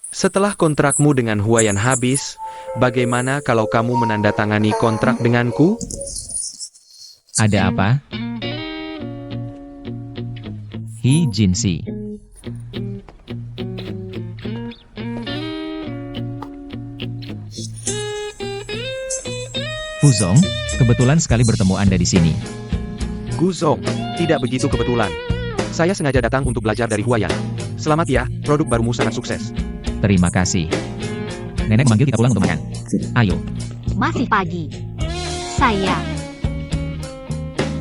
Setelah kontrakmu dengan Huayan habis, bagaimana kalau kamu menandatangani kontrak denganku? Ada apa? He Jinsi. Fuzong, kebetulan sekali bertemu Anda di sini. Guzong, tidak begitu kebetulan. Saya sengaja datang untuk belajar dari Huayan. Selamat ya, produk barumu sangat sukses. Terima kasih. Nenek memanggil kita pulang untuk makan. Ayo. Masih pagi.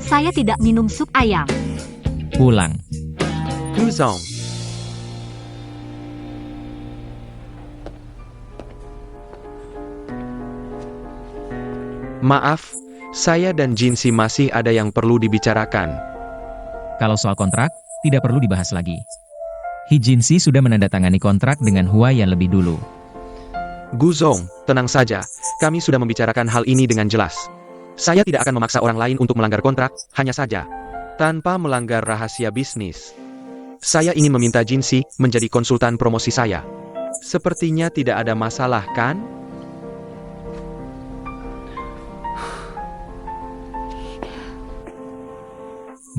Saya tidak minum sup ayam. Pulang. Guzong. Maaf, saya dan Jinsi masih ada yang perlu dibicarakan. Kalau soal kontrak, tidak perlu dibahas lagi. He Jinsi sudah menandatangani kontrak dengan Huayan lebih dulu. Guzong, tenang saja, kami sudah membicarakan hal ini dengan jelas. Saya tidak akan memaksa orang lain untuk melanggar kontrak, hanya saja tanpa melanggar rahasia bisnis. Saya ingin meminta Jinsi menjadi konsultan promosi saya. Sepertinya tidak ada masalah, kan?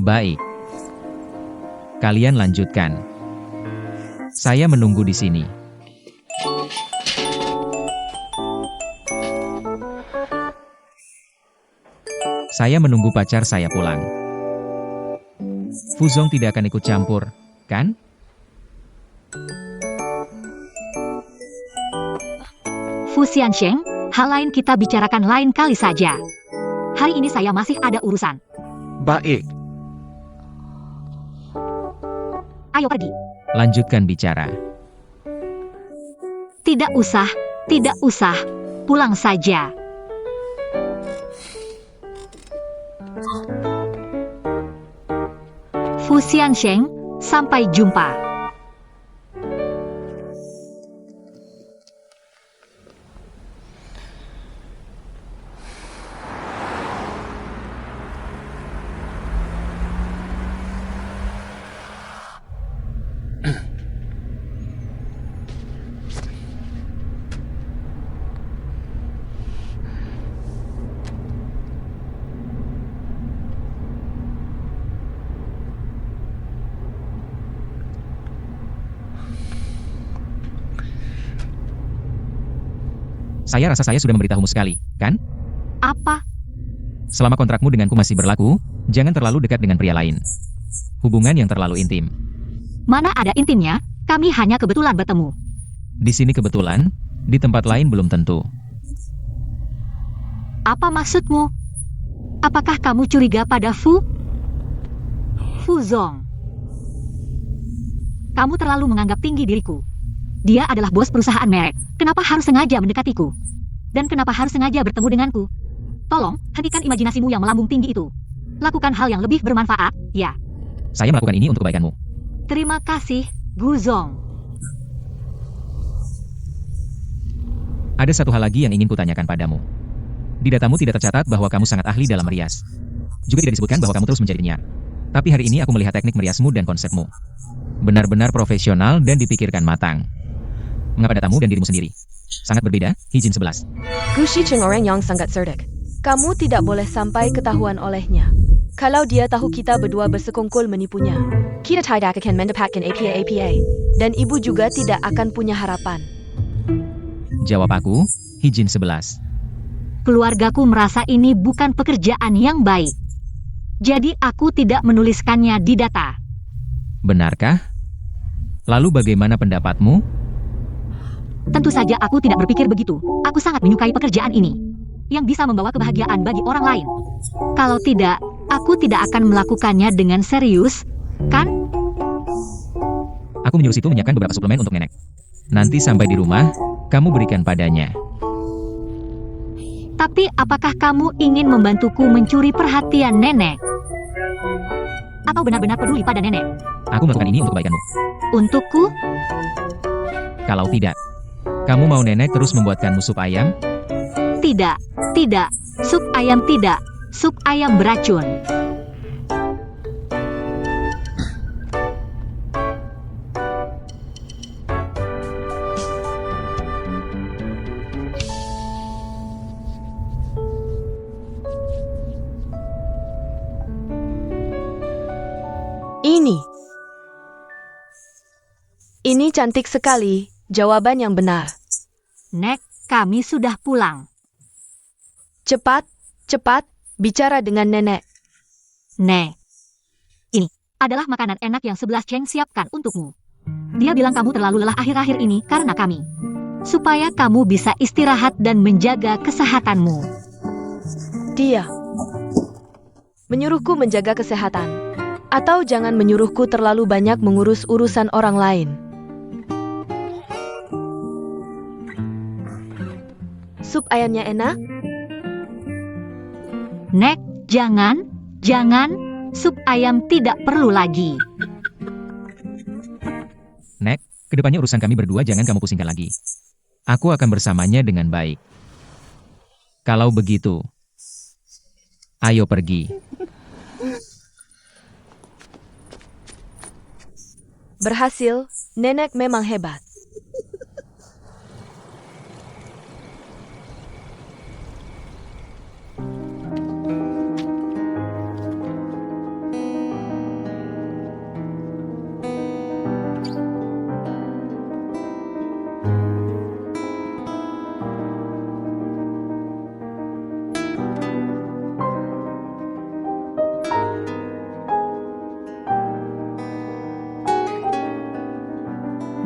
Baik. Kalian lanjutkan. Saya menunggu di sini. Saya menunggu pacar saya pulang. Fuzong tidak akan ikut campur, kan? Fu Xiansheng, hal lain kita bicarakan lain kali saja. Hari ini saya masih ada urusan. Baik. Ayo pergi. Lanjutkan bicara. Tidak usah. Pulang saja. Fu Xiansheng, sampai jumpa. Saya rasa saya sudah memberitahumu sekali, kan? Apa? Selama kontrakmu denganku masih berlaku, jangan terlalu dekat dengan pria lain. Hubungan yang terlalu intim. Mana ada intimnya? Kami hanya kebetulan bertemu. Di sini kebetulan, di tempat lain belum tentu. Apa maksudmu? Apakah kamu curiga pada Fuzong? Kamu terlalu menganggap tinggi diriku. Dia adalah bos perusahaan merek. Kenapa harus sengaja mendekatiku? Dan kenapa harus sengaja bertemu denganku? Tolong, hentikan imajinasimu yang melambung tinggi itu. Lakukan hal yang lebih bermanfaat, ya. Saya melakukan ini untuk kebaikanmu. Terima kasih, Guzong. Ada satu hal lagi yang ingin kutanyakan padamu. Di datamu tidak tercatat bahwa kamu sangat ahli dalam merias. Juga tidak disebutkan bahwa kamu terus menjadi penyiar. Tapi hari ini aku melihat teknik meriasmu dan konsepmu. Benar-benar profesional dan dipikirkan matang. Mengapa datamu dan dirimu sendiri sangat berbeda? Hijin 11. Gushi Cheng orang yang sangat cerdik. Kamu tidak boleh sampai ketahuan olehnya. Kalau dia tahu kita berdua bersekongkol menipunya, kita tidak akan mendapatkan APA. Dan ibu juga tidak akan punya harapan. Jawab aku, Hijin 11. Keluargaku merasa ini bukan pekerjaan yang baik. Jadi aku tidak menuliskannya di data. Benarkah? Lalu bagaimana pendapatmu? Tentu saja aku tidak berpikir begitu. Aku sangat menyukai pekerjaan ini. Yang bisa membawa kebahagiaan bagi orang lain. Kalau tidak, aku tidak akan melakukannya dengan serius, kan? Aku menyuruh situ menyiapkan beberapa suplemen untuk nenek. Nanti sampai di rumah, kamu berikan padanya. Tapi apakah kamu ingin membantuku mencuri perhatian nenek? Atau benar-benar peduli pada nenek? Aku melakukan ini untuk kebaikanmu. Untukku? Kalau tidak, kamu mau nenek terus membuatkanmu sup ayam? Tidak. Sup ayam tidak. Sup ayam beracun. Ini cantik sekali, jawaban yang benar. Nek, kami sudah pulang. Cepat, cepat, bicara dengan nenek. Nek, ini adalah makanan enak yang 11 Cheng siapkan untukmu. Dia bilang kamu terlalu lelah akhir-akhir ini karena kami. Supaya kamu bisa istirahat dan menjaga kesehatanmu. Dia menyuruhku menjaga kesehatan. Atau jangan menyuruhku terlalu banyak mengurus urusan orang lain. Sup ayamnya enak? Nek, jangan. Sup ayam tidak perlu lagi. Nek, kedepannya urusan kami berdua jangan kamu pusingkan lagi. Aku akan bersamanya dengan baik. Kalau begitu, ayo pergi. Berhasil, nenek memang hebat.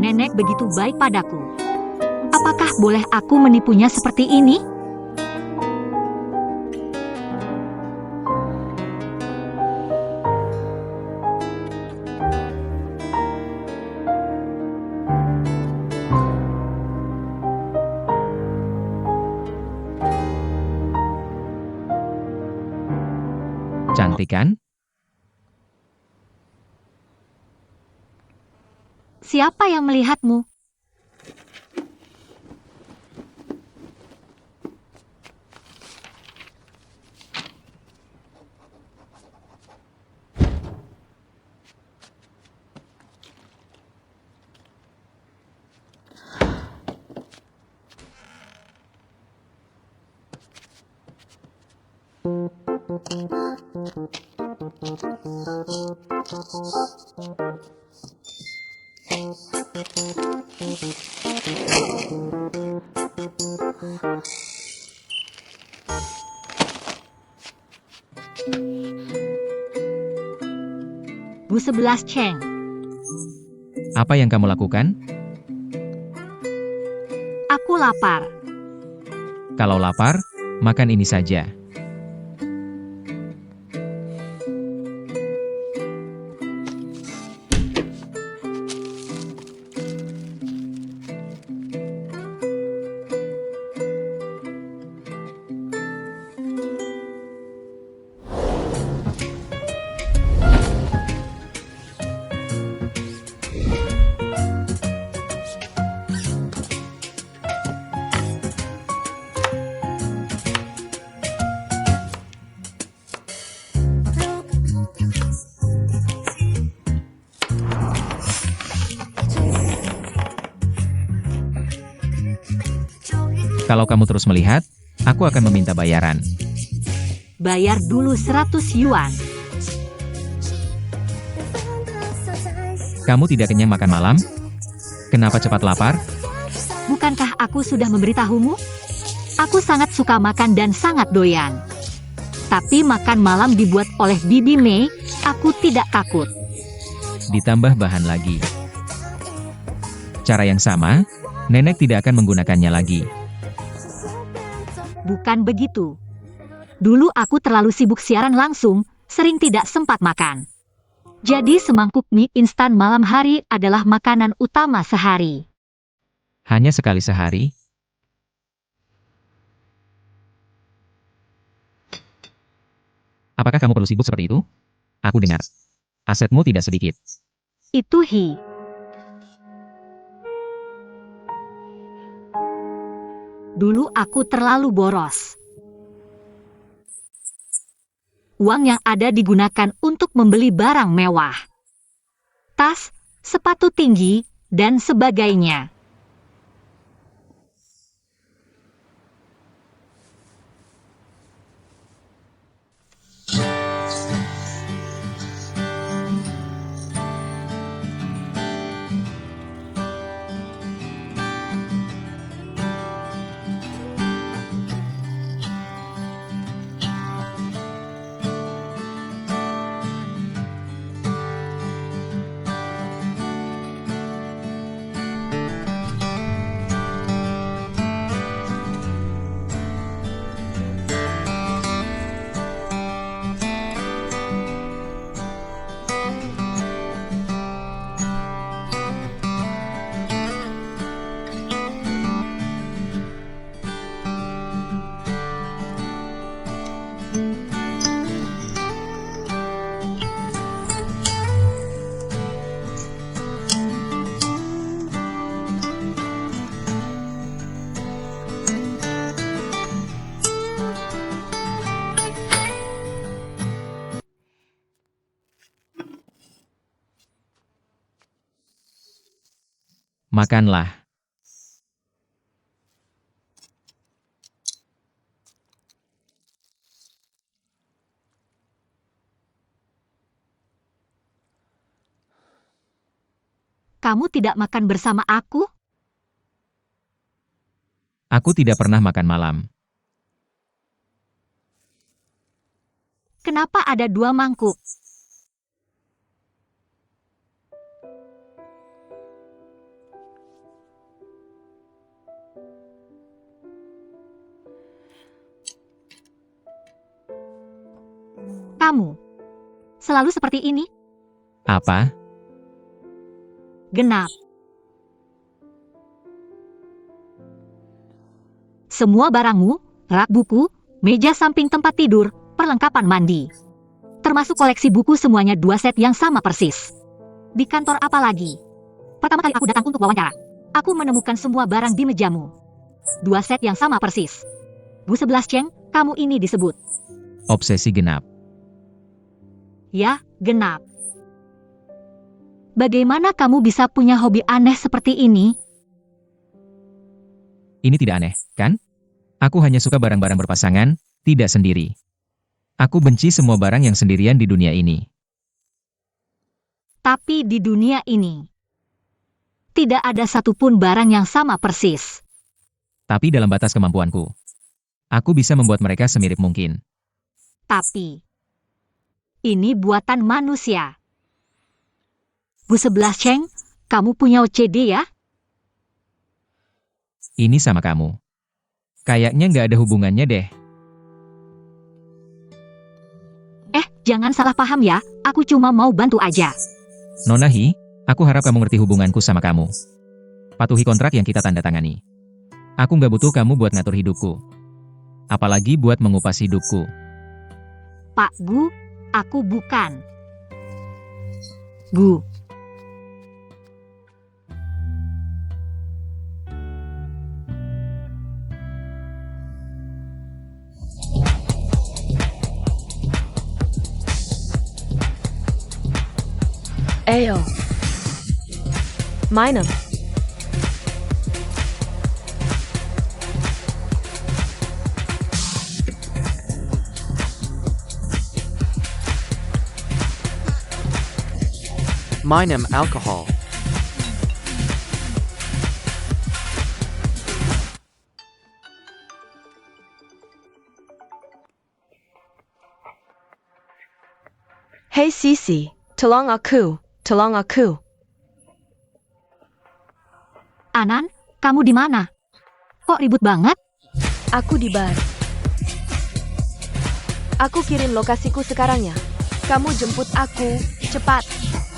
Nenek begitu baik padaku. Apakah boleh aku menipunya seperti ini? Cantik kan? Siapa yang melihatmu? Bu 11 Cheng. Apa yang kamu lakukan? Aku lapar. Kalau lapar, makan ini saja. Kalau kamu terus melihat, aku akan meminta bayaran. Bayar dulu 100 yuan. Kamu tidak kenyang makan malam? Kenapa cepat lapar? Bukankah aku sudah memberitahumu? Aku sangat suka makan dan sangat doyan. Tapi makan malam dibuat oleh Bibi Mei, aku tidak takut. Ditambah bahan lagi. Cara yang sama, nenek tidak akan menggunakannya lagi. Bukan begitu. Dulu aku terlalu sibuk siaran langsung, sering tidak sempat makan. Jadi semangkuk mie instan malam hari adalah makanan utama sehari. Hanya sekali sehari? Apakah kamu perlu sibuk seperti itu? Aku dengar. Asetmu tidak sedikit. Itu Hi. Dulu aku terlalu boros. Uang yang ada digunakan untuk membeli barang mewah. Tas, sepatu tinggi, dan sebagainya. Makanlah. Kamu tidak makan bersama aku? Aku tidak pernah makan malam. Kenapa ada 2 mangkuk? Kamu selalu seperti ini? Apa? Genap. Semua barangmu, rak buku, meja samping tempat tidur, perlengkapan mandi. Termasuk koleksi buku semuanya 2 set yang sama persis. Di kantor apa lagi? Pertama kali aku datang untuk wawancara, aku menemukan semua barang di mejamu. 2 set yang sama persis. Bu 11 Cheng, kamu ini disebut. Obsesi genap. Ya, genap. Bagaimana kamu bisa punya hobi aneh seperti ini? Ini tidak aneh, kan? Aku hanya suka barang-barang berpasangan, tidak sendiri. Aku benci semua barang yang sendirian di dunia ini. Tapi di dunia ini, tidak ada satupun barang yang sama persis. Tapi dalam batas kemampuanku, aku bisa membuat mereka semirip mungkin. Tapi, ini buatan manusia. Bu 11 Cheng, kamu punya OCD ya? Ini sama kamu. Kayaknya nggak ada hubungannya deh. Jangan salah paham ya, aku cuma mau bantu aja. Nona Hi, aku harap kamu ngerti hubunganku sama kamu. Patuhi kontrak yang kita tanda tangani. Aku nggak butuh kamu buat ngatur hidupku. Apalagi buat mengupas hidupku. Pak Bu, aku bukan. Bu. Ayo. Meinem. Minum alcohol. Hey Sisi, tolong aku, tolong aku. Anan, kamu di mana? Kok ribut banget? Aku di bar. Aku kirim lokasiku sekarang ya. Kamu jemput aku, cepat.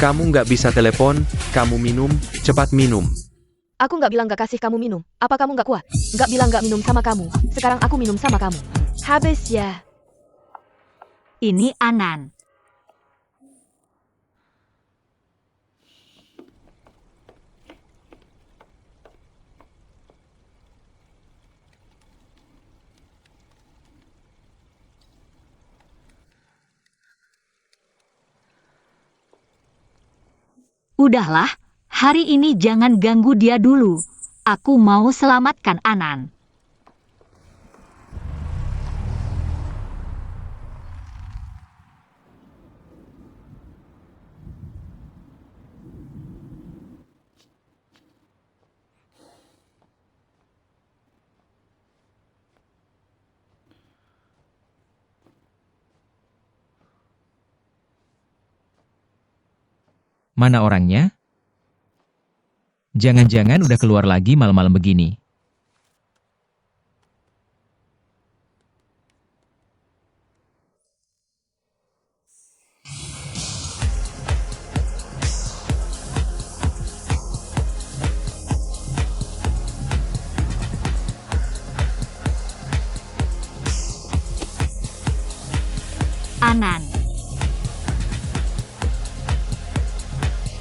Kamu nggak bisa telepon, kamu minum, cepat minum. Aku nggak bilang nggak kasih kamu minum. Apa kamu nggak kuat? Nggak bilang nggak minum sama kamu. Sekarang aku minum sama kamu. Habis ya. Ini Anan. Udahlah, hari ini jangan ganggu dia dulu. Aku mau selamatkan Anan. Mana orangnya? Jangan-jangan udah keluar lagi malam-malam begini. Anan.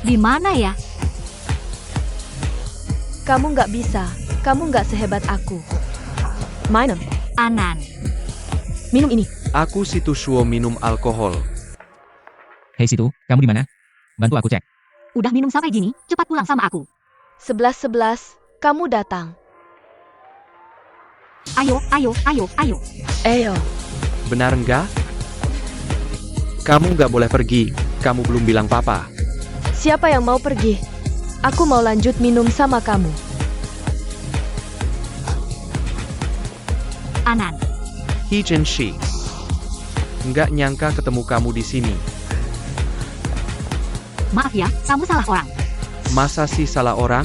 Di mana ya? Kamu nggak bisa. Kamu nggak sehebat aku. Meinem. Anan. Minum ini. Aku situ Shuo minum alkohol. Hei situ, kamu di mana? Bantu aku cek. Udah minum sampai gini, cepat pulang sama aku. 11-11, kamu datang. Ayo, ayo, ayo, ayo. Ayo. Benar enggak? Kamu nggak boleh pergi, kamu belum bilang papa. Siapa yang mau pergi? Aku mau lanjut minum sama kamu. Anan, Hee-jin Shi. Nggak nyangka ketemu kamu di sini. maaf ya, kamu salah orang. Masa sih salah orang?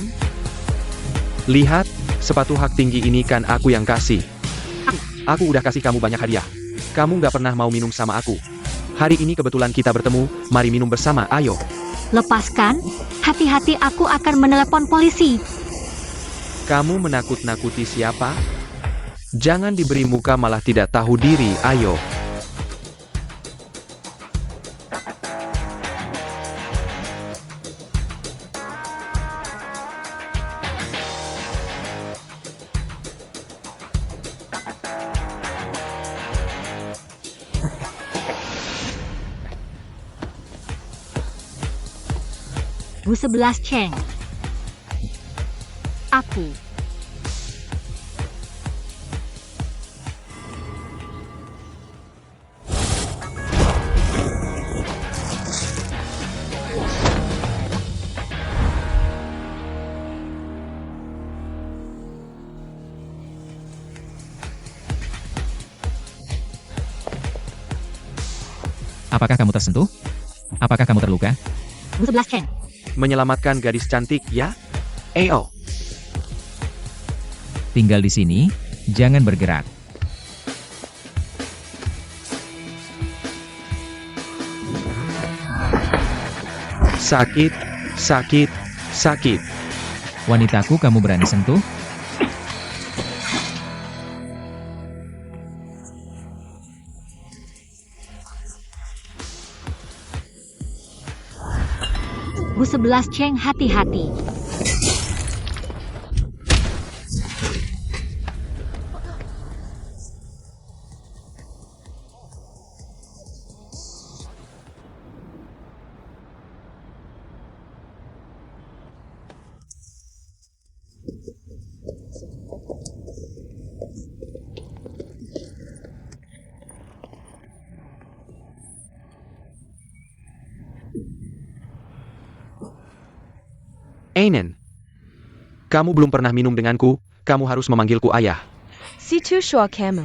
Lihat, sepatu hak tinggi ini kan aku yang kasih. Aku udah kasih kamu banyak hadiah. Kamu nggak pernah mau minum sama aku. Hari ini kebetulan kita bertemu, mari minum bersama, ayo. Lepaskan, hati-hati aku akan menelepon polisi. Kamu menakut-nakuti siapa? Jangan diberi muka malah tidak tahu diri, ayo. Bu 11 Cheng. Aku. Apakah kamu tersentuh? Apakah kamu terluka? Bu 11 Cheng. Menyelamatkan gadis cantik, ya? Ayo. Tinggal di sini, jangan bergerak. Sakit, sakit, sakit. Wanitaku, kamu berani sentuh? Bu 11 Cheng, hati-hati. Einen. Kamu belum pernah minum denganku, kamu harus memanggilku ayah. Situ Shua kamu.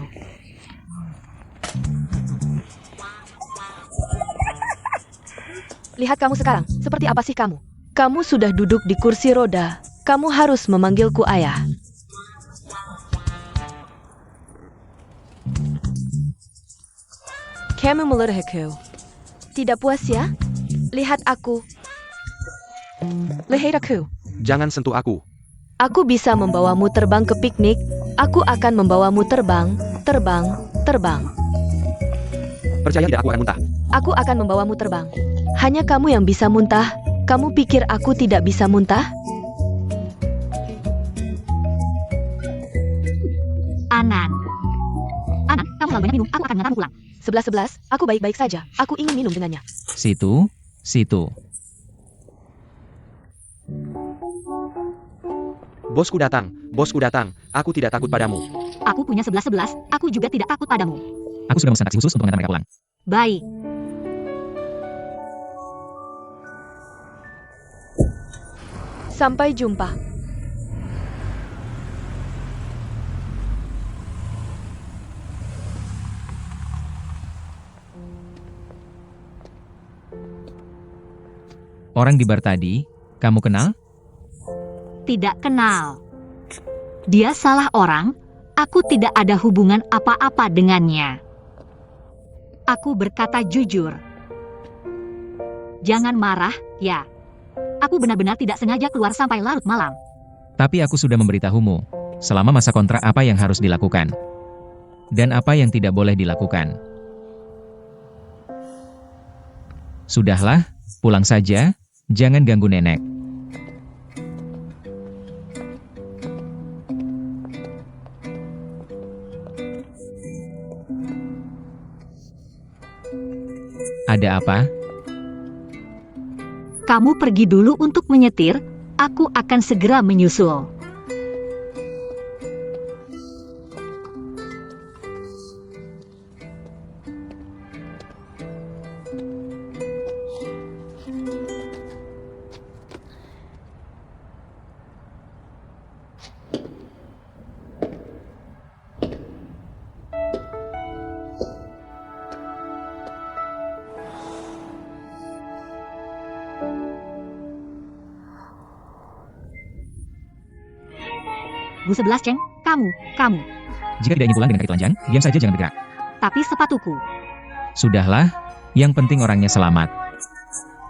Lihat kamu sekarang, seperti apa sih kamu? Kamu sudah duduk di kursi roda. Kamu harus memanggilku ayah. Kamu melihatku. Tidak puas ya? Lihat aku. Lihat aku. Jangan sentuh aku. Aku bisa membawamu terbang ke piknik. Aku akan membawamu terbang, terbang, terbang. Percaya tidak, aku akan muntah. Aku akan membawamu terbang. Hanya kamu yang bisa muntah. Kamu pikir aku tidak bisa muntah? Anan. Anan, kamu terlalu banyak minum, aku akan mengantarmu pulang. 11-11, aku baik-baik saja. Aku ingin minum dengannya. Situ, situ. Bosku datang, aku tidak takut padamu. Aku punya 11-11, aku juga tidak takut padamu. Aku sudah memesan taksi khusus untuk mengantar mereka pulang. Baik. Sampai jumpa. Orang di bar tadi, kamu kenal? Tidak kenal. Dia salah orang, aku tidak ada hubungan apa-apa dengannya. Aku berkata jujur. Jangan marah, ya. Aku benar-benar tidak sengaja keluar sampai larut malam. Tapi aku sudah memberitahumu, selama masa kontrak apa yang harus dilakukan. Dan apa yang tidak boleh dilakukan. Sudahlah, pulang saja, jangan ganggu nenek. Ada apa? Kamu pergi dulu untuk menyetir, Aku akan segera menyusul. Bu 11 Cheng, kamu. Jika tidak ingin pulang dengan kaki telanjang, diam saja jangan bergerak. Tapi sepatuku. Sudahlah, yang penting orangnya selamat.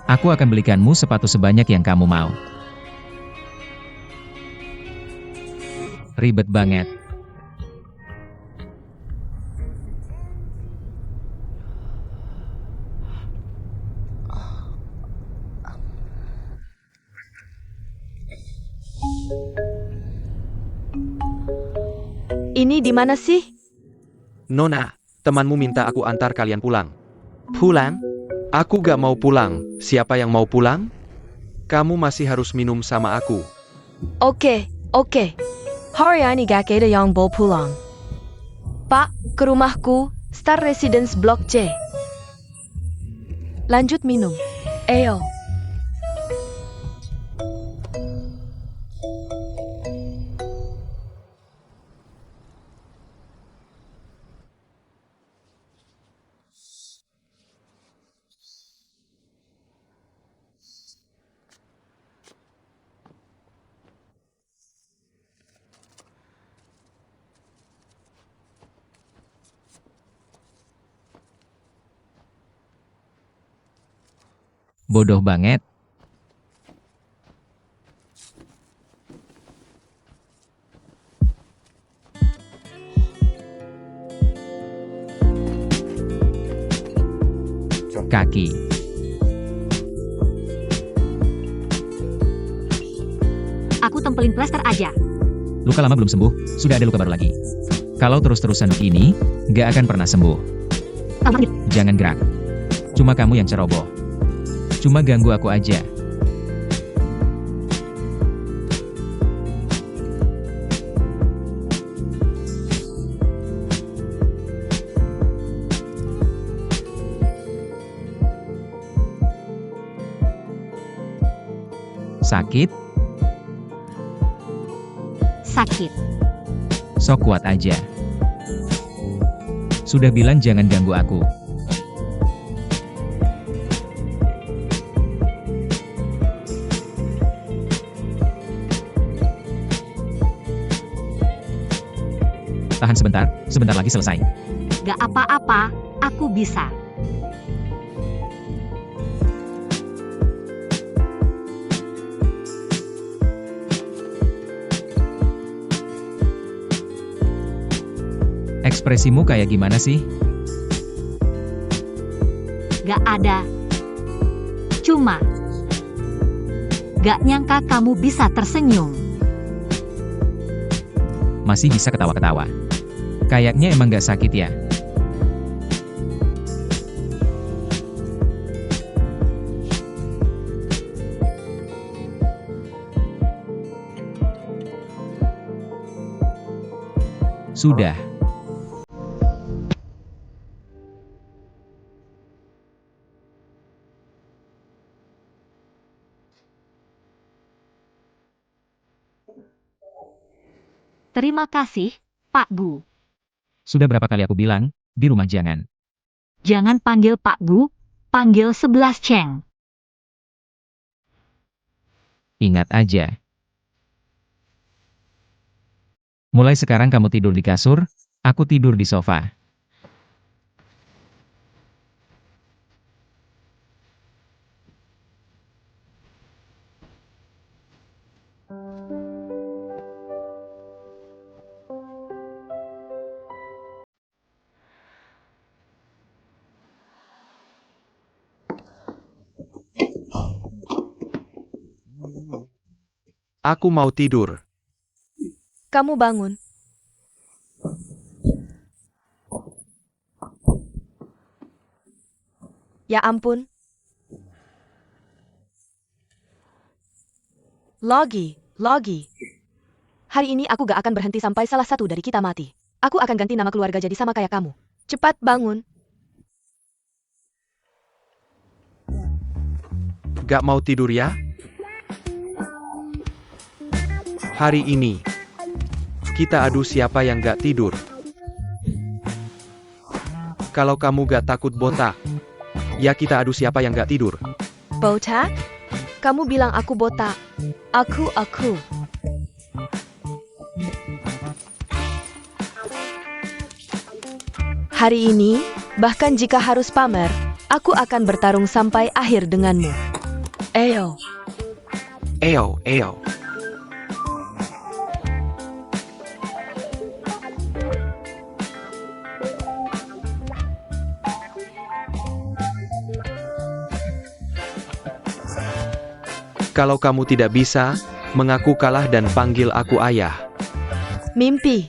Aku akan belikanmu sepatu sebanyak yang kamu mau. Ribet banget. Ini di mana sih? Nona, temanmu minta aku antar kalian pulang. Pulang? Aku gak mau pulang. Siapa yang mau pulang? Kamu masih harus minum sama aku. Oke. Hari ini gak ada yang mau pulang. Pak, ke rumahku, Star Residence Blok C. Lanjut minum. Ayo. Bodoh banget. Kaki. Aku tempelin plester aja. Luka lama belum sembuh, sudah ada luka baru lagi. Kalau terus-terusan begini, gak akan pernah sembuh. Jangan gerak. Cuma kamu yang ceroboh. Cuma ganggu aku aja. Sakit? Sakit. Sok kuat aja. Sudah bilang jangan ganggu aku. Tahan sebentar lagi selesai. Gak apa-apa, aku bisa. Ekspresimu kayak gimana sih? Gak ada. Cuma gak nyangka kamu bisa tersenyum. Masih bisa ketawa-ketawa. Kayaknya emang gak sakit ya? Sudah. Terima kasih, Pak Bu. Sudah berapa kali aku bilang, di rumah jangan. Jangan panggil Pak Bu, panggil 11 Cheng. Ingat aja. Mulai sekarang kamu tidur di kasur, aku tidur di sofa. Aku mau tidur. Kamu bangun. Ya ampun. Logi. Hari ini aku gak akan berhenti sampai salah satu dari kita mati. Aku akan ganti nama keluarga jadi sama kayak kamu. Cepat bangun. Gak mau tidur ya? Hari ini, kita adu siapa yang gak tidur. Kalau kamu gak takut botak, ya kita adu siapa yang gak tidur. Botak? Kamu bilang aku botak. Aku. Hari ini, bahkan jika harus pamer, aku akan bertarung sampai akhir denganmu. Ayo. Eo. Kalau kamu tidak bisa, mengaku kalah dan panggil aku ayah. Mimpi.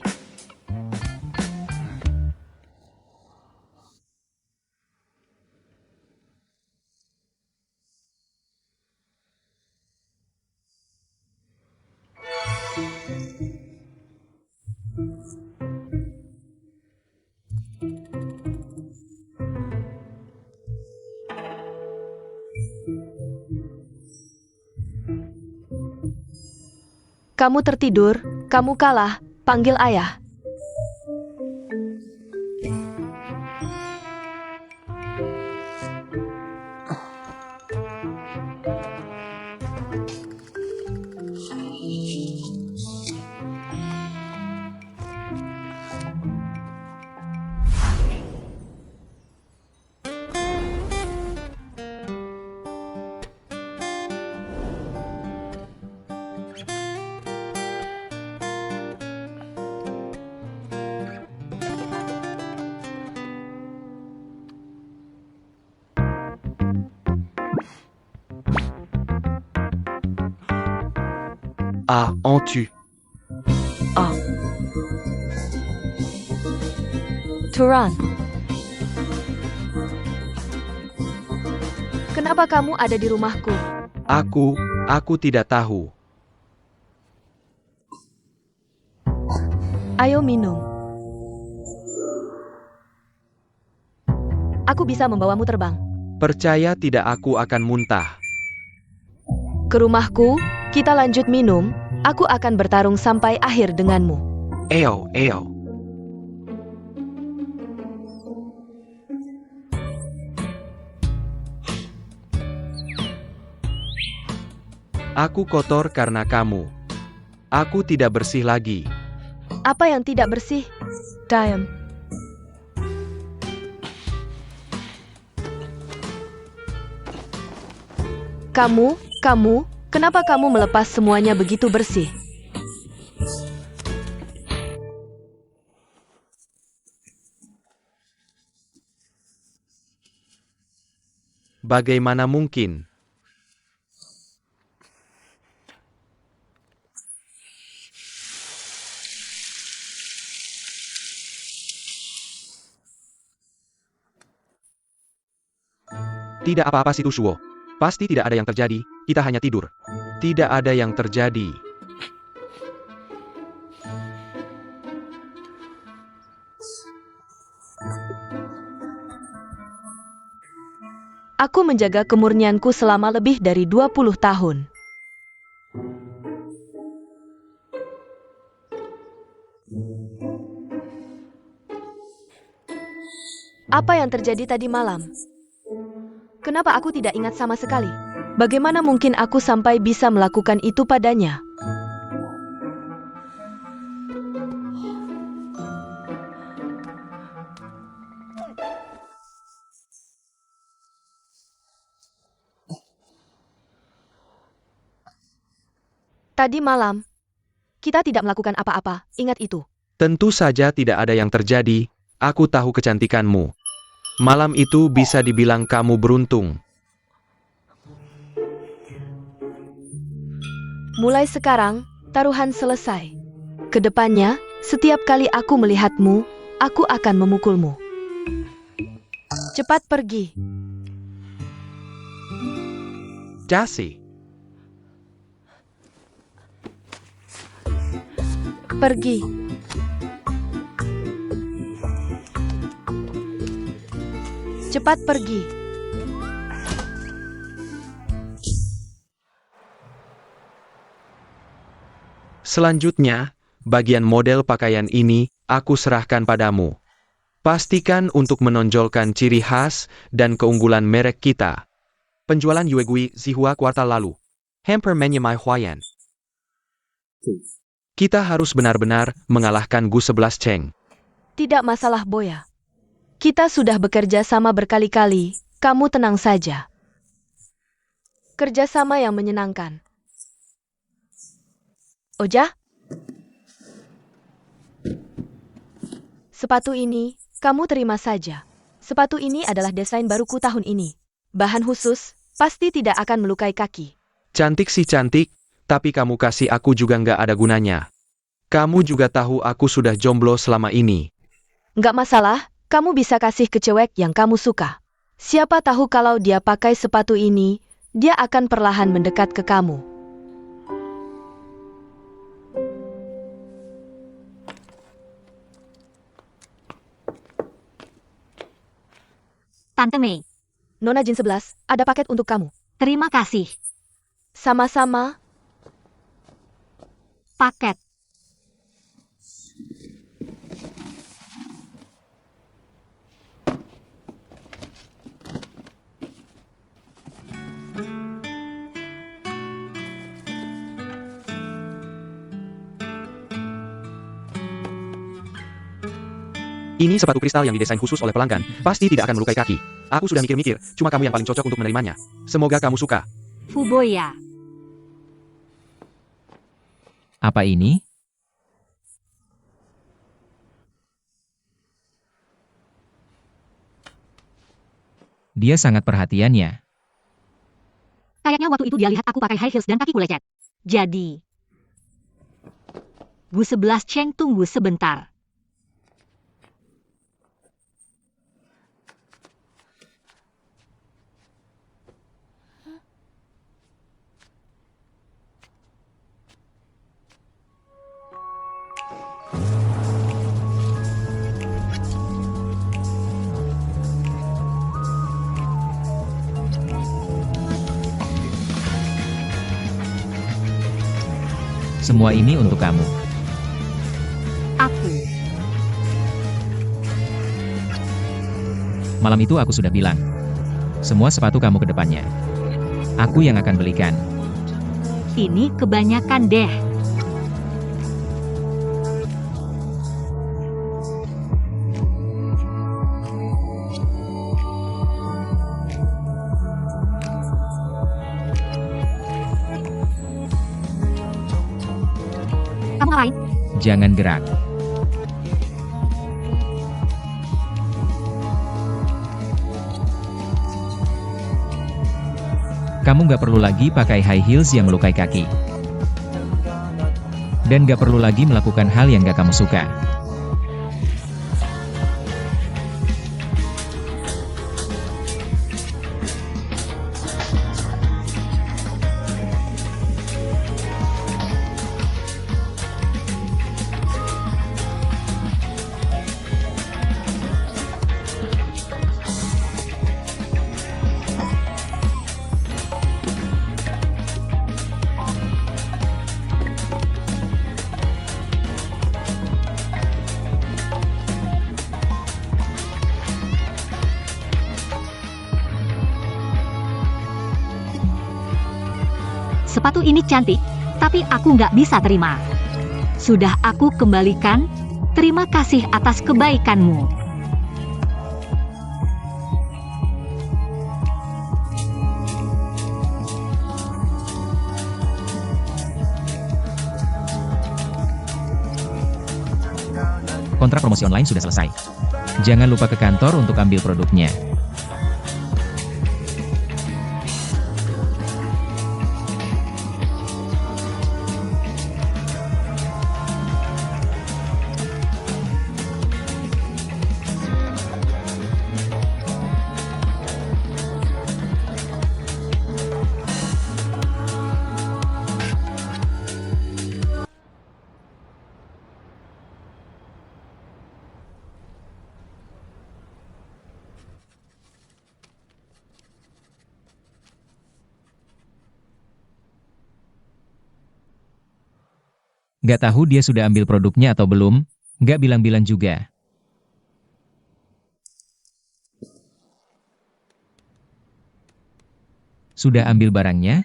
Kamu tertidur, kamu kalah, panggil ayah. Ah, on tue. Turan. Kenapa kamu ada di rumahku? Aku tidak tahu. Ayo minum. Aku bisa membawamu terbang. Percaya tidak, aku akan muntah. Ke rumahku, kita lanjut minum, aku akan bertarung sampai akhir denganmu. Eo. Aku kotor karena kamu. Aku tidak bersih lagi. Apa yang tidak bersih? Diam. Kamu, kenapa kamu melepas semuanya begitu bersih? Bagaimana mungkin? Tidak apa-apa Situ Shuo. Pasti tidak ada yang terjadi, kita hanya tidur. Tidak ada yang terjadi. Aku menjaga kemurnianku selama lebih dari 20 tahun. Apa yang terjadi tadi malam? Kenapa aku tidak ingat sama sekali? Bagaimana mungkin aku sampai bisa melakukan itu padanya? Tadi malam, kita tidak melakukan apa-apa, ingat itu. Tentu saja tidak ada yang terjadi, aku tahu kecantikanmu. Malam itu bisa dibilang kamu beruntung. Mulai sekarang, taruhan selesai. Kedepannya, setiap kali aku melihatmu, aku akan memukulmu. Cepat pergi. Jasi. Pergi. Cepat pergi. Selanjutnya, bagian model pakaian ini aku serahkan padamu. Pastikan untuk menonjolkan ciri khas dan keunggulan merek kita. Penjualan Yuegui Zihua kuartal lalu. Hamper Menyemai Huayan. Kita harus benar-benar mengalahkan Gu 11 Cheng. Tidak masalah, Boya. Kita sudah bekerja sama berkali-kali. Kamu tenang saja. Kerjasama yang menyenangkan. Oja? Sepatu ini, kamu terima saja. Sepatu ini adalah desain baruku tahun ini. Bahan khusus, pasti tidak akan melukai kaki. Cantik sih cantik, tapi kamu kasih aku juga nggak ada gunanya. Kamu juga tahu aku sudah jomblo selama ini. Nggak masalah, kamu bisa kasih ke cewek yang kamu suka. Siapa tahu kalau dia pakai sepatu ini, dia akan perlahan mendekat ke kamu. Tante Mei, Nona Jin 11, ada paket untuk kamu. terima kasih. Sama-sama. Paket. Ini sepatu kristal yang didesain khusus oleh pelanggan, pasti tidak akan melukai kaki. Aku sudah mikir-mikir, cuma kamu yang paling cocok untuk menerimanya. Semoga kamu suka. Fuboya. Apa ini? Dia sangat perhatian ya. Kayaknya waktu itu dia lihat aku pakai high heels dan kakiku lecet. Jadi, Gu 11 Cheng, tunggu sebentar. Semua ini untuk kamu. Aku. Malam itu aku sudah bilang. Semua sepatu kamu ke depannya. Aku yang akan belikan. Ini kebanyakan deh. Kamu ngapain? Jangan gerak. Kamu gak perlu lagi pakai high heels yang melukai kaki. Dan gak perlu lagi melakukan hal yang gak kamu suka. Sepatu ini cantik, tapi aku nggak bisa terima. Sudah aku kembalikan, terima kasih atas kebaikanmu. Kontrak promosi online sudah selesai. Jangan lupa ke kantor untuk ambil produknya. Gak tahu dia sudah ambil produknya atau belum, gak bilang-bilang juga. Sudah ambil barangnya?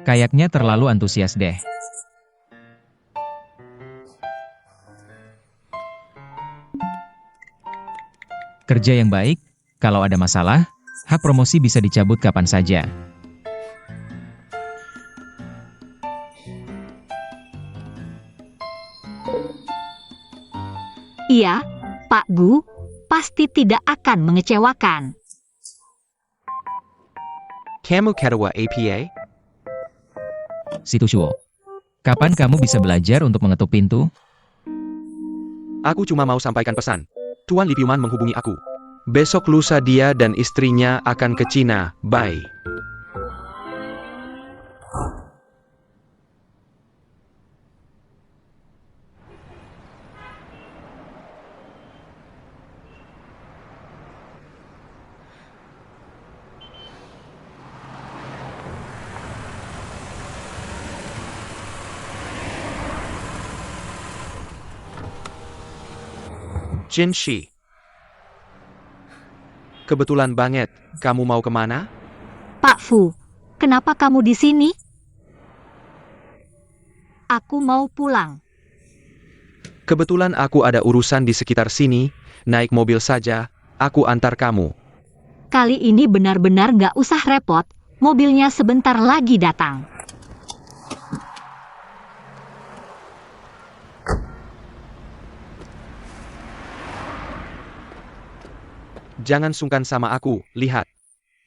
Kayaknya terlalu antusias deh. Kerja yang baik, kalau ada masalah, hak promosi bisa dicabut kapan saja. Iya, Pak Gu, pasti tidak akan mengecewakan. Kamu ketua APA? Situ Shuo. Kapan kamu bisa belajar untuk mengetuk pintu? Aku cuma mau sampaikan pesan. Tuan Lipiuman menghubungi aku. Besok lusa dia dan istrinya akan ke Cina. Bye. Jin Shi. Kebetulan banget, kamu mau kemana? Pak Fu, kenapa kamu di sini? Aku mau pulang. Kebetulan aku ada urusan di sekitar sini, naik mobil saja, aku antar kamu. Kali ini benar-benar nggak usah repot, mobilnya sebentar lagi datang. Jangan sungkan sama aku, lihat.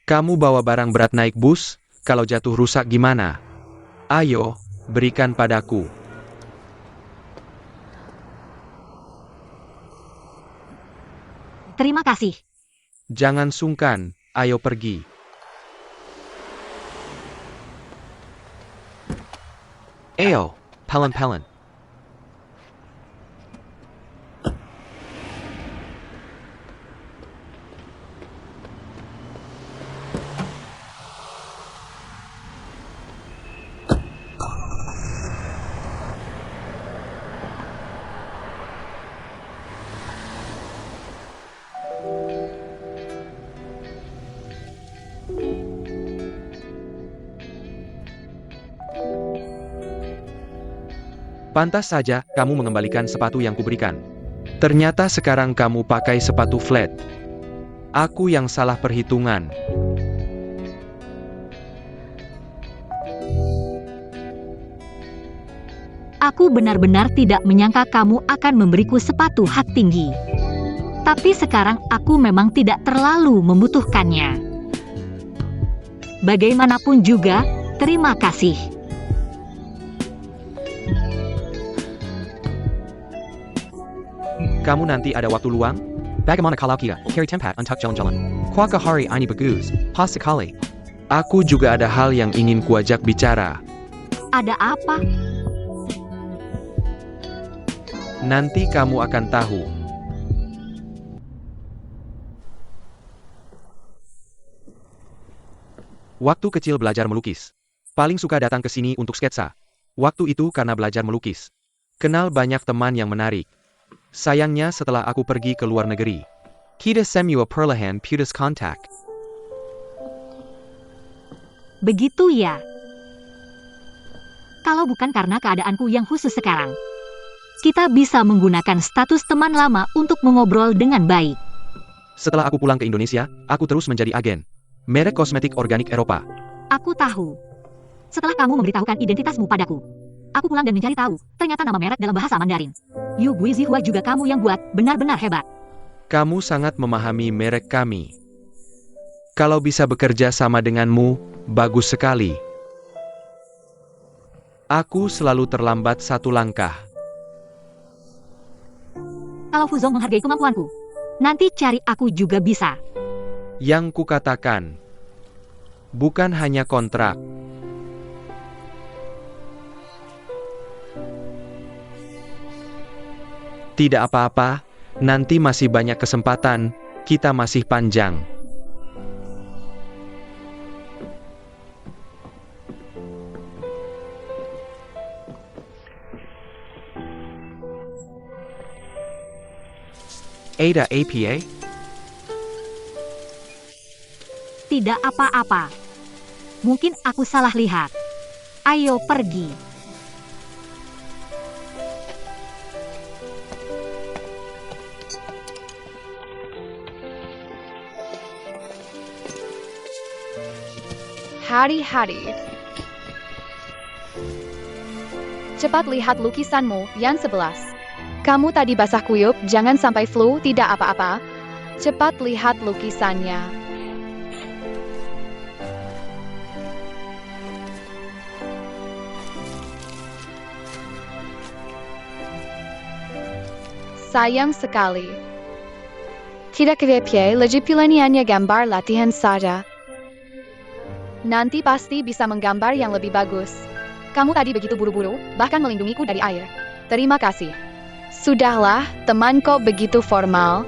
Kamu bawa barang berat naik bus, kalau jatuh rusak gimana? Ayo, berikan padaku. Terima kasih. Jangan sungkan, ayo pergi. Ayo, pelan-pelan. Pantas saja kamu mengembalikan sepatu yang kuberikan. Ternyata sekarang kamu pakai sepatu flat. Aku yang salah perhitungan. Aku benar-benar tidak menyangka kamu akan memberiku sepatu hak tinggi. Tapi sekarang aku memang tidak terlalu membutuhkannya. Bagaimanapun juga, terima kasih. Kamu nanti ada waktu luang? Bagaimana kalau kita cari tempat untuk jalan-jalan? Kuakah hari ini bagus? Pas sekali. Aku juga ada hal yang ingin kuajak bicara. Ada apa? Nanti kamu akan tahu. Waktu kecil belajar melukis. Paling suka datang ke sini untuk sketsa. Waktu itu karena belajar melukis. Kenal banyak teman yang menarik. Sayangnya setelah aku pergi ke luar negeri. Kita semua perlahan putus kontak. Begitu ya. Kalau bukan karena keadaanku yang khusus sekarang, kita bisa menggunakan status teman lama untuk mengobrol dengan baik. Setelah aku pulang ke Indonesia, aku terus menjadi agen merek kosmetik organik Eropa. Aku tahu. Setelah kamu memberitahukan identitasmu padaku, aku pulang dan mencari tahu, ternyata nama merek dalam bahasa Mandarin. Yu Gui Zihua juga kamu yang buat, benar-benar hebat. Kamu sangat memahami merek kami. Kalau bisa bekerja sama denganmu, bagus sekali. Aku selalu terlambat satu langkah. Kalau Fuzong menghargai kemampuanku, nanti cari aku juga bisa. Yang kukatakan, bukan hanya kontrak. Tidak apa-apa, nanti masih banyak kesempatan, kita masih panjang. Ada APA? Tidak apa-apa. Mungkin aku salah lihat. Ayo pergi. Hari-hari. Cepat lihat lukisanmu yang 11. Kamu tadi basah kuyup, jangan sampai flu, tidak apa-apa. Cepat lihat lukisannya. Sayang sekali. Tidak kepepie, lagi pilihannya gambar latihan saja. Nanti pasti bisa menggambar yang lebih bagus. Kamu tadi begitu buru-buru, bahkan melindungiku dari air. Terima kasih. Sudahlah, teman kok begitu formal.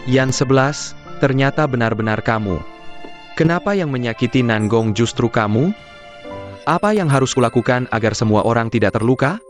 Yang 11, ternyata benar-benar kamu. Kenapa yang menyakiti Nanggong justru kamu? Apa yang harus kulakukan agar semua orang tidak terluka?